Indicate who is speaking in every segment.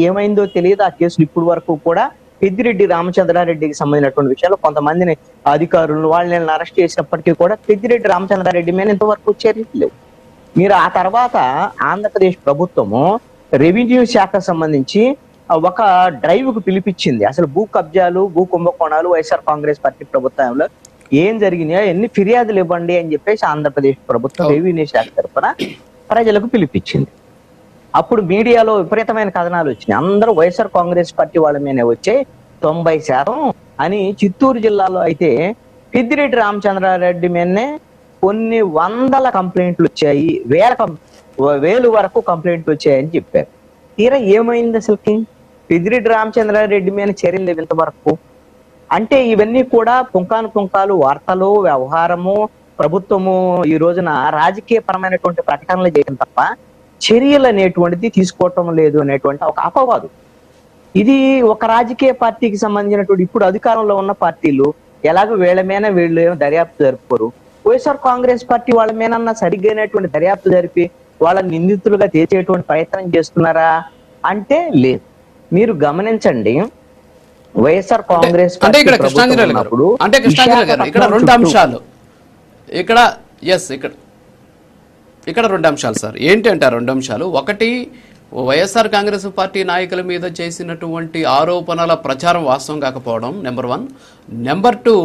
Speaker 1: ఏమైందో తెలియదు. ఆ కేసులు ఇప్పుడు వరకు కూడా పెద్దిరెడ్డి రామచంద్రారెడ్డికి సంబంధించినటువంటి విషయాలు కొంతమందిని అధికారులు వాళ్ళని అరెస్ట్ చేసినప్పటికీ కూడా పెద్దిరెడ్డి రామచంద్రారెడ్డి మీద ఇంతవరకు చర్యలు లేవు. మీరు ఆ తర్వాత ఆంధ్రప్రదేశ్ ప్రభుత్వము రెవెన్యూ శాఖకు సంబంధించి ఒక డ్రైవ్ కు పిలిపించింది. అసలు భూ కబ్జాలు, భూ కుంభకోణాలు వైఎస్ఆర్ కాంగ్రెస్ పార్టీ ప్రభుత్వంలో ఏం జరిగినాయో ఎన్ని ఫిర్యాదులు ఇవ్వండి అని చెప్పేసి ఆంధ్రప్రదేశ్ ప్రభుత్వం రెవెన్యూ శాఖ తరఫున ప్రజలకు పిలిపించింది. అప్పుడు మీడియాలో విపరీతమైన కథనాలు వచ్చినాయి. అందరూ వైఎస్ఆర్ కాంగ్రెస్ పార్టీ వాళ్ళ మీదనే వచ్చే 90% అని. చిత్తూరు జిల్లాలో అయితే పెద్దిరెడ్డి రామచంద్రారెడ్డి మీదనే కొన్ని వందల కంప్లైంట్లు వచ్చాయి, వేలు వరకు కంప్లైంట్లు వచ్చాయని చెప్పారు. తీరా ఏమైంది అసలుకి? పెద్దిరెడ్డి రామచంద్రారెడ్డి మీద చర్యలు లేవు ఇంతవరకు. అంటే ఇవన్నీ కూడా పుంకాలు వార్తలు, వ్యవహారము, ప్రభుత్వము ఈ రోజున రాజకీయ పరమైనటువంటి ప్రకటనలు చేయడం తప్ప చర్యలు అనేటువంటిది తీసుకోవటం లేదు అనేటువంటి ఒక అపవాదు. ఇది ఒక రాజకీయ పార్టీకి సంబంధించినటువంటి ఇప్పుడు అధికారంలో ఉన్న పార్టీలు ఎలాగో వీళ్ళు దర్యాప్తు జరుపుకోరు. వైఎస్ఆర్ కాంగ్రెస్ పార్టీ వాళ్ళ మీదన్నా సరిగ్గైనటువంటి దర్యాప్తు జరిపి వాళ్ళ నిందితులుగా తేల్చేటువంటి ప్రయత్నం చేస్తున్నారా అంటే లేదు. మీరు గమనించండి, వైఎస్ఆర్ కాంగ్రెస్
Speaker 2: అంటే ఇక్కడ కృష్ణాంజనేయులు గారు ఇక్కడ రెండు అంశాలు, ఇక్కడ రెండు అంశాలు సార్. ఏంటి అంటే రెండు అంశాలు. ఒకటి, వైఎస్ఆర్ కాంగ్రెస్ పార్టీ నాయకుల మీద చేసినటువంటి ఆరోపణల ప్రచారం వాస్తవం కాకపోవడం నెంబర్ 1. నెంబర్ 2,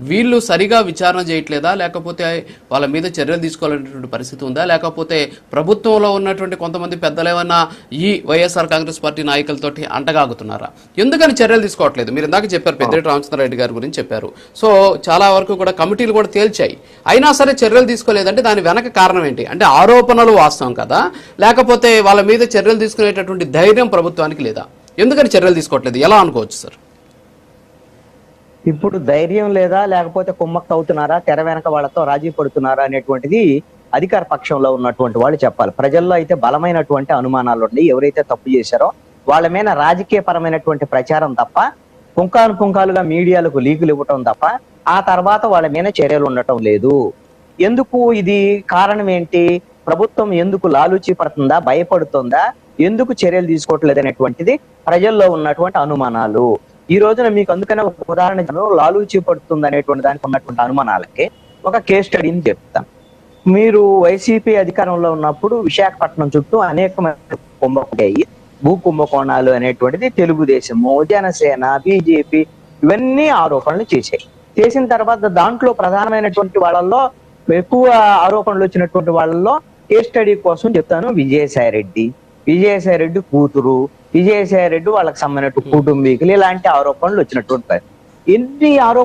Speaker 2: వీళ్ళు సరిగా విచారణ చేయట్లేదా, లేకపోతే వాళ్ళ మీద చర్యలు తీసుకోవాలనేటువంటి పరిస్థితి ఉందా, లేకపోతే ప్రభుత్వంలో ఉన్నటువంటి కొంతమంది పెద్దలు ఏమన్నా ఈ వైఎస్ఆర్ కాంగ్రెస్ పార్టీ నాయకులతోటి అంటగాగుతున్నారా? ఎందుకని చర్యలు తీసుకోవట్లేదు? మీరు ఇందాక చెప్పారు, పెద్దిరెడ్డి రామచంద్రారెడ్డి గారి గురించి చెప్పారు. సో చాలా వరకు కూడా కమిటీలు కూడా తేల్చాయి, అయినా సరే చర్యలు తీసుకోలేదంటే దాని వెనక కారణం ఏంటి? అంటే ఆరోపణలు వాస్తవం కదా, లేకపోతే వాళ్ళ మీద చర్యలు తీసుకునేటటువంటి ధైర్యం ప్రభుత్వానికి లేదా? ఎందుకని చర్యలు తీసుకోవట్లేదు ఎలా అనుకోవచ్చు సార్?
Speaker 1: ఇప్పుడు ధైర్యం లేదా, లేకపోతే కుమ్మక్క అవుతున్నారా, తెర వెనక వాళ్ళతో రాజీ పడుతున్నారా అనేటువంటిది అధికార పక్షంలో ఉన్నటువంటి వాళ్ళు చెప్పాలి. ప్రజల్లో అయితే బలమైనటువంటి అనుమానాలు ఉన్నాయి. ఎవరైతే తప్పు చేశారో వాళ్ళ మీద రాజకీయ పరమైనటువంటి ప్రచారం తప్ప, పుంకాలుగా మీడియాలకు లీకులు ఇవ్వటం తప్ప ఆ తర్వాత వాళ్ళ మీద చర్యలు ఉండటం లేదు. ఎందుకు? ఇది కారణం ఏంటి? ప్రభుత్వం ఎందుకు లాలూచి పడుతుందా, భయపడుతుందా, ఎందుకు చర్యలు తీసుకోవట్లేదు అనేటువంటిది ప్రజల్లో ఉన్నటువంటి అనుమానాలు. ఈ రోజున మీకు అందుకనే ఒక ఉదాహరణ లాలూచి పడుతుంది అనేటువంటి దానికి ఉన్నటువంటి అనుమానాలకి ఒక కేస్ స్టడీని చెప్తాను. మీరు వైసీపీ అధికారంలో ఉన్నప్పుడు విశాఖపట్నం చుట్టూ అనేకమైన భూ కుంభకోణాలు అనేటువంటిది తెలుగుదేశము, జనసేన, బీజేపీ ఇవన్నీ ఆరోపణలు చేసిన తర్వాత దాంట్లో ప్రధానమైనటువంటి వాళ్ళల్లో ఎక్కువ ఆరోపణలు వచ్చినటువంటి వాళ్ళల్లో కేస్ స్టడీ కోసం చెప్తాను. విజయసాయి రెడ్డి కూతురు, విజయసాయి రెడ్డి వాళ్ళకి సంబంధించిన కుటుంబీకులు, ఇలాంటి ఆరోపణలు వచ్చినటువంటి ఎన్ని ఆరోపణలు